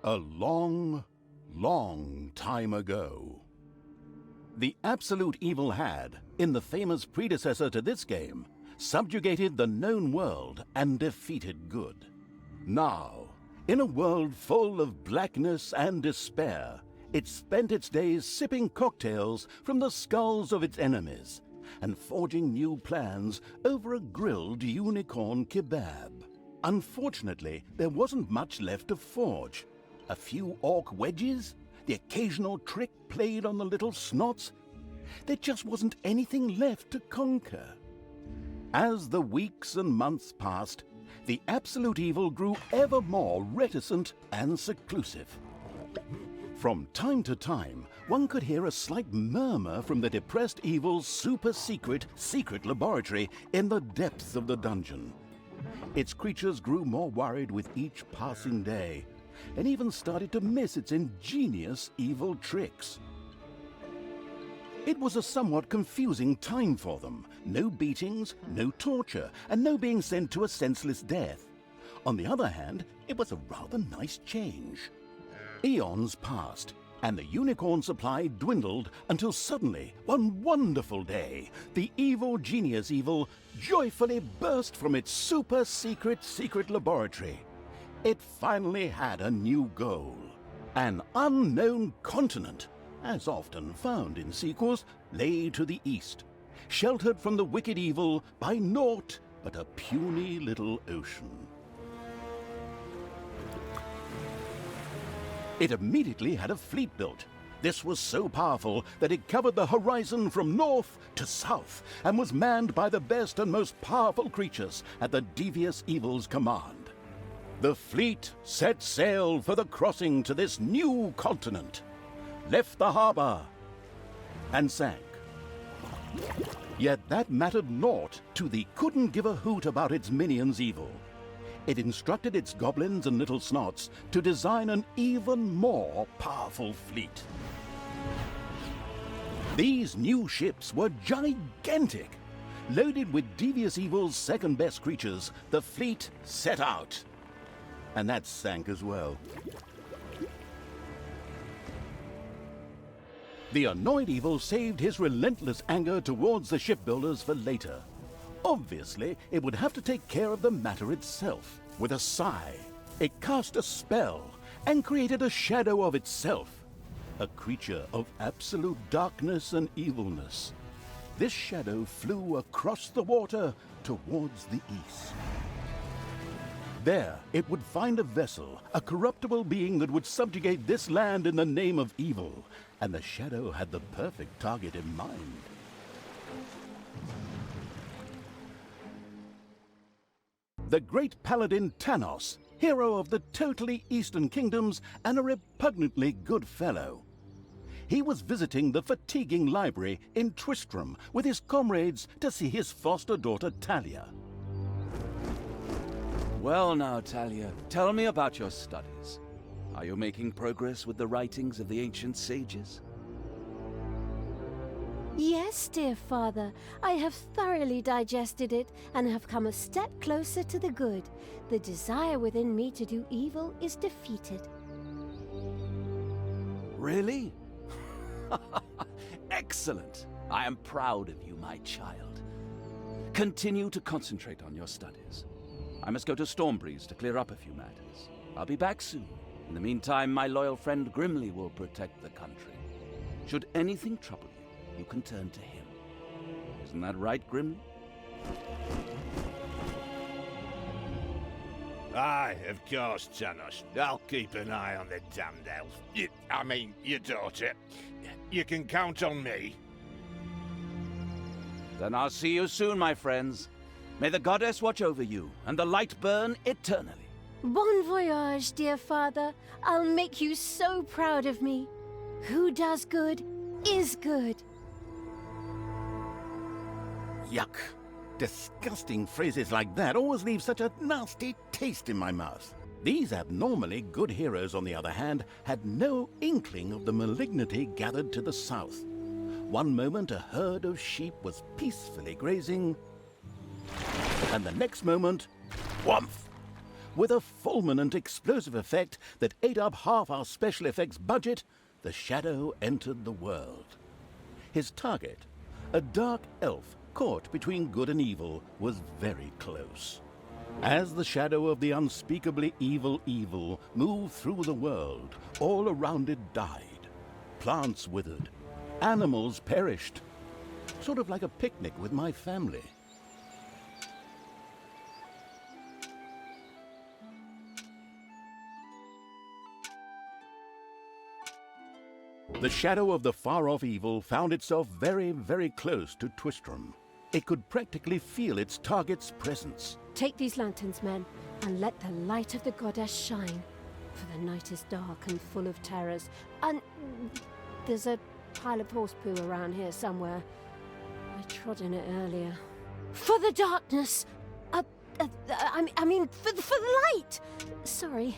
A long, long time ago. The absolute evil had, in the famous predecessor to this game, subjugated the known world and defeated good. Now, in a world full of blackness and despair, it spent its days sipping cocktails from the skulls of its enemies and forging new plans over a grilled unicorn kebab. Unfortunately, there wasn't much left to forge. A few orc wedges, the occasional trick played on the little snots. There just wasn't anything left to conquer. As the weeks and months passed, the absolute evil grew ever more reticent and seclusive. From time to time, one could hear a slight murmur from the depressed evil's secret laboratory in the depths of the dungeon. Its creatures grew more worried with each passing day, and even started to miss its ingenious evil tricks. It was a somewhat confusing time for them. No beatings, no torture, and no being sent to a senseless death. On the other hand, it was a rather nice change. Eons passed, and the unicorn supply dwindled until suddenly, one wonderful day, the evil genius evil joyfully burst from its secret laboratory. It finally had a new goal. An unknown continent, as often found in sequels, lay to the east, sheltered from the wicked evil by naught but a puny little ocean. It immediately had a fleet built. This was so powerful that it covered the horizon from north to south and was manned by the best and most powerful creatures at the devious evil's command. The fleet set sail for the crossing to this new continent, left the harbor, and sank. Yet that mattered naught to the couldn't give a hoot about its minions' evil. It instructed its goblins and little snots to design an even more powerful fleet. These new ships were gigantic. Loaded with devious evil's second-best creatures, the fleet set out. And that sank as well. The annoyed evil saved his relentless anger towards the shipbuilders for later. Obviously, it would have to take care of the matter itself. With a sigh, it cast a spell and created a shadow of itself, a creature of absolute darkness and evilness. This shadow flew across the water towards the east. There, it would find a vessel, a corruptible being that would subjugate this land in the name of evil, and the shadow had the perfect target in mind. The great paladin Tanos, hero of the totally Eastern Kingdoms and a repugnantly good fellow. He was visiting the fatiguing library in Twistram with his comrades to see his foster daughter Talia. Well now, Talia, tell me about your studies. Are you making progress with the writings of the ancient sages? Yes, dear father, I have thoroughly digested it and have come a step closer to the good. The desire within me to do evil is defeated. Really? Excellent! I am proud of you, my child. Continue to concentrate on your studies. I must go to Stormbreeze to clear up a few matters. I'll be back soon. In the meantime, my loyal friend Grimly will protect the country. Should anything trouble you, you can turn to him. Isn't that right, Grimly? Aye, of course, Tanos. I'll keep an eye on the damned elf. Your daughter. You can count on me. Then I'll see you soon, my friends. May the goddess watch over you, and the light burn eternally. Bon voyage, dear father. I'll make you so proud of me. Who does good is good. Yuck. Disgusting phrases like that always leave such a nasty taste in my mouth. These abnormally good heroes, on the other hand, had no inkling of the malignity gathered to the south. One moment a herd of sheep was peacefully grazing, and the next moment, whumph! with a fulminant explosive effect that ate up half our special effects budget, the shadow entered the world. His target, a dark elf caught between good and evil, was very close. As the shadow of the unspeakably evil moved through the world, all around it died. Plants withered. Animals perished. Sort of like a picnic with my family. The shadow of the far-off evil found itself very, very close to Twistram. It could practically feel its target's presence. Take these lanterns, men, and let the light of the goddess shine. For the night is dark and full of terrors. And there's a pile of horse poo around here somewhere. I trod in it earlier. For the darkness! I mean, for the light! Sorry,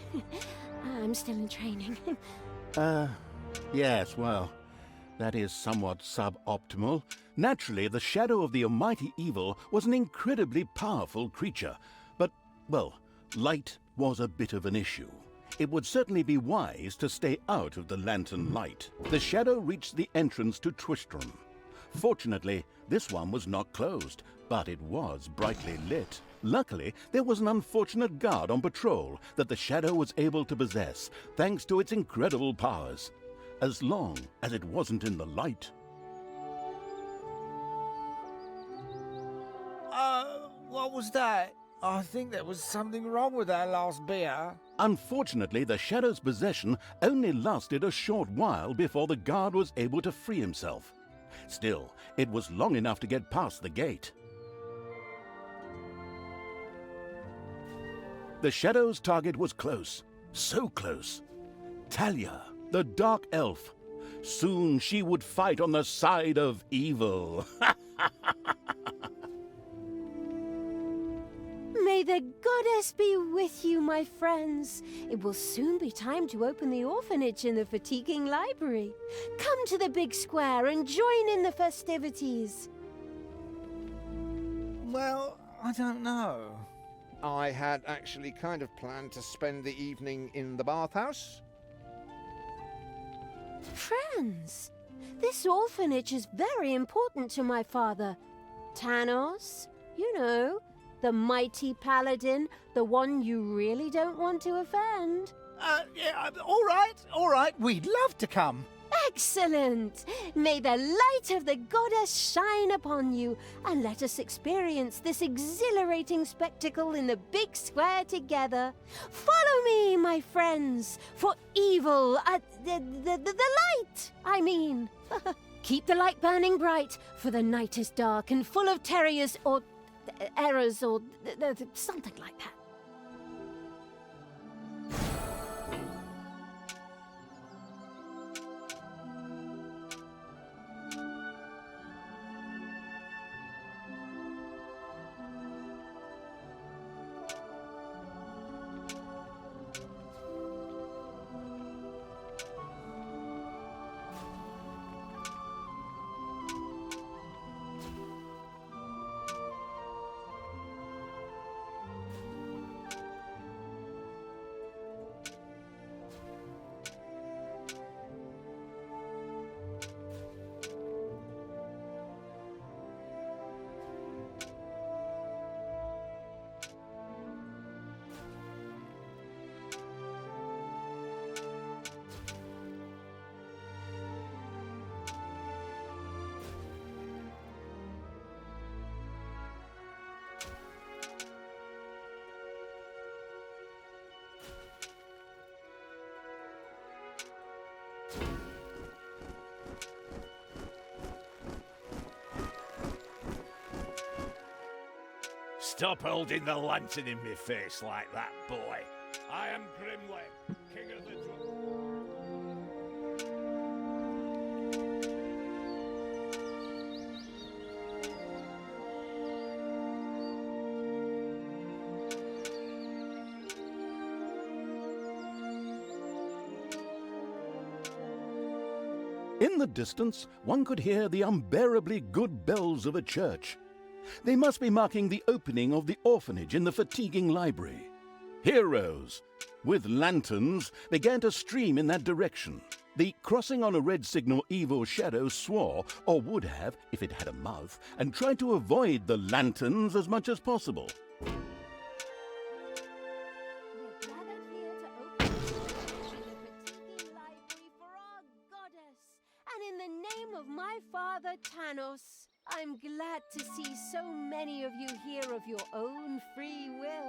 I'm still in training. Yes, well, that is somewhat suboptimal. Naturally, the shadow of the almighty evil was an incredibly powerful creature. But, well, light was a bit of an issue. It would certainly be wise to stay out of the lantern light. The shadow reached the entrance to Twistram. Fortunately, this one was not closed, but it was brightly lit. Luckily, there was an unfortunate guard on patrol that the shadow was able to possess, thanks to its incredible powers. As long as it wasn't in the light. What was that? I think there was something wrong with our last beer. Unfortunately, the shadow's possession only lasted a short while before the guard was able to free himself. Still, it was long enough to get past the gate. The shadow's target was close, so close. Talia, the dark elf. Soon she would fight on the side of evil. May the goddess be with you, my friends. It will soon be time to open the orphanage in the fatiguing library. Come to the big square and join in the festivities. Well, I don't know. I had actually kind of planned to spend the evening in the bathhouse. Friends, this orphanage is very important to my father. Tanos, you know, the mighty paladin, the one you really don't want to offend. Yeah, all right, we'd love to come. Excellent! May the light of the goddess shine upon you, and let us experience this exhilarating spectacle in the big square together. Follow me, my friends, for evil, the light, I mean. Keep the light burning bright, for the night is dark and full of terrors or errors or something like that. Stop holding the lantern in my face like that, boy. I am Grimly, king of the In the distance, one could hear the unbearably good bells of a church. They must be marking the opening of the orphanage in the fatiguing library. heroes with lanterns began to stream in that direction. The crossing on a red signal evil shadow swore, or would have if it had a mouth, and tried to avoid the lanterns as much as possible. We're gathered here to open the fatiguing library for our goddess, and in the name of my father Tanos, I'm glad to see so many of you here of your own free will.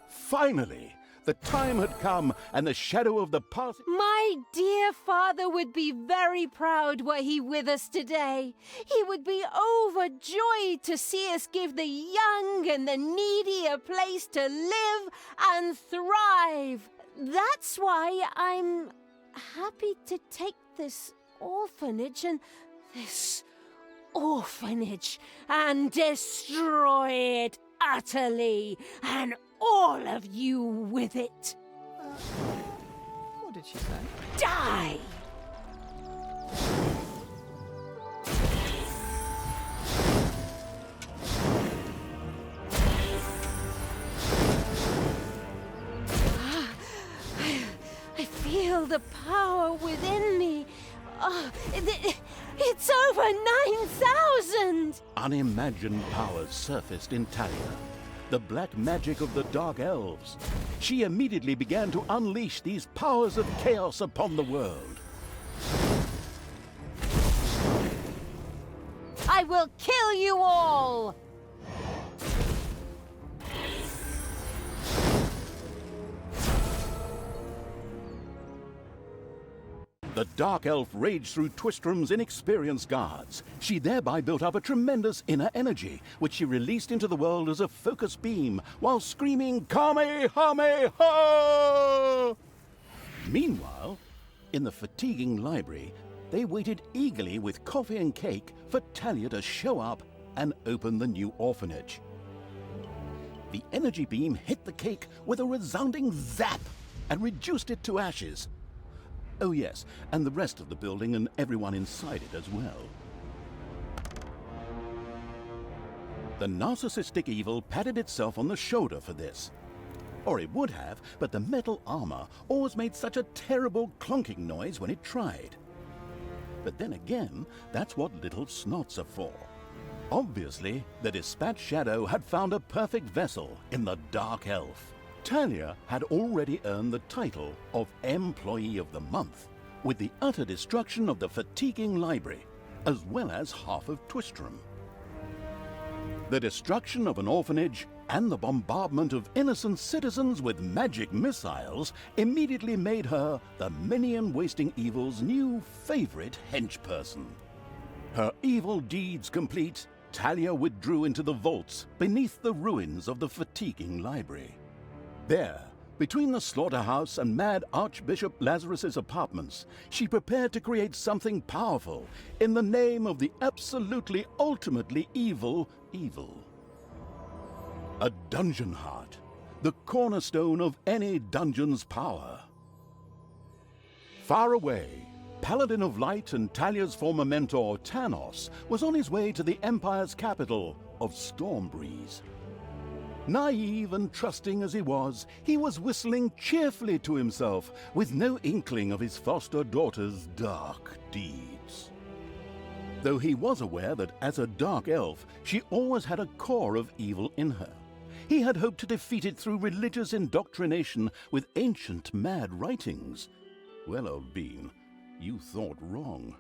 Finally, the time had come, and the shadow of the past. My dear father would be very proud were he with us today. He would be overjoyed to see us give the young and the needy a place to live and thrive. That's why I'm happy to take this orphanage and destroy it utterly, and all of you with it. What did she say? Die! I feel the power within me. Oh, it's over 9,000! Unimagined powers surfaced in Talia, the black magic of the Dark Elves. She immediately began to unleash these powers of chaos upon the world. I will kill you all! The Dark Elf raged through Twistrom's inexperienced guards. She thereby built up a tremendous inner energy, which she released into the world as a focus beam, while screaming, Kamehameha! Meanwhile, in the fatiguing library, they waited eagerly with coffee and cake for Talia to show up and open the new orphanage. The energy beam hit the cake with a resounding zap and reduced it to ashes. Oh yes, and the rest of the building and everyone inside it as well. The narcissistic evil patted itself on the shoulder for this. Or it would have, but the metal armor always made such a terrible clonking noise when it tried. But then again, that's what little snots are for. Obviously, the Dispatch Shadow had found a perfect vessel in the Dark Elf. Talia had already earned the title of Employee of the Month, with the utter destruction of the fatiguing library, as well as half of Twistrom. The destruction of an orphanage and the bombardment of innocent citizens with magic missiles immediately made her the minion-wasting evil's new favorite henchperson. Her evil deeds complete, Talia withdrew into the vaults beneath the ruins of the fatiguing library. There, between the slaughterhouse and Mad Archbishop Lazarus's apartments, she prepared to create something powerful in the name of the absolutely ultimately evil. A dungeon heart, the cornerstone of any dungeon's power. Far away, Paladin of Light and Talia's former mentor, Tanos, was on his way to the Empire's capital of Stormbreeze. Naive and trusting as he was whistling cheerfully to himself, with no inkling of his foster daughter's dark deeds. Though he was aware that as a dark elf, she always had a core of evil in her. He had hoped to defeat it through religious indoctrination with ancient mad writings. Well, old bean, you thought wrong.